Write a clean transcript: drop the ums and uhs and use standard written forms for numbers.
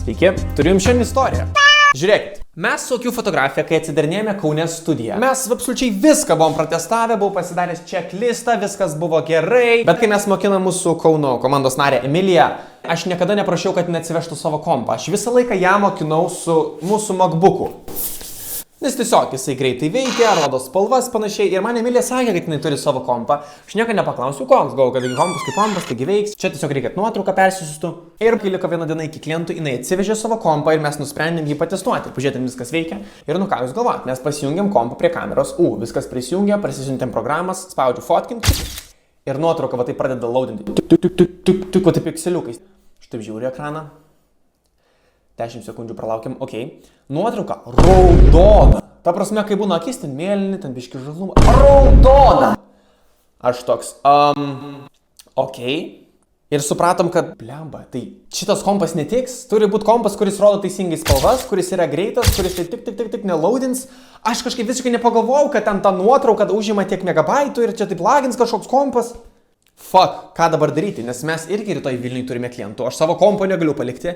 Sveiki, turiu jums šiandien istoriją. Žiūrėkit, mes su akių fotografija, kai atsidarinėjome Kaune studiją, mes absoliučiai viską buvom protestavę, buvau pasidaręs checklistą, viskas buvo gerai, bet kai mes mokinom mūsų Kauno komandos narę Emiliją, aš niekada neprašiau, kad neatsivežtų savo kompą, aš visą laiką ją mokinau su mūsų MacBooku. Nes tiesiog jisai greitai veikia, rodo spalvas panašiai ir man Emilija sakė, kad jinai turi savo kompą. Aš nieko nepaklausiu, koks, galvoju, kad kompas kaip kompas, taigi veiks. Čia tiesiog reikia nuotrauką persisiųstų. Ir kai liko vieną dieną iki klientų, jinai atsivežė savo kompą ir mes nusprendėm jį patestuoti. Pažiūrėtum, viskas veikia. Ir nu ką jūs galvojat, mes pasijungiam kompą prie kameros. Viskas prisijungia, prisisiuntėm programas, spaudžiu fotkint. Ir nuotrauka va tai pradeda loadinti. Tik va taip pikseliukais. Štai žiūriu ekraną. 10 sekundžių pralaukiam, Nuotrauka raudona. Ta prasme, kai būna akis, ten mėlyni, ten biški žaluma. Raudona! Aš toks, Ir supratom, kad, blemba, tai šitas kompas netiks. Turi būti kompas, kuris rodo teisingai spalvas, kuris yra greitas, kuris tai tik nelaudins. Aš kažkaip visiškai nepagalvojau, kad ten ta nuotrauka užima tiek megabaitų ir čia taip lagins kažkoks kompas. Fuck, ką dabar daryti, nes mes irgi rytoj Vilniui turime klientų, aš savo kompo negaliu palikti.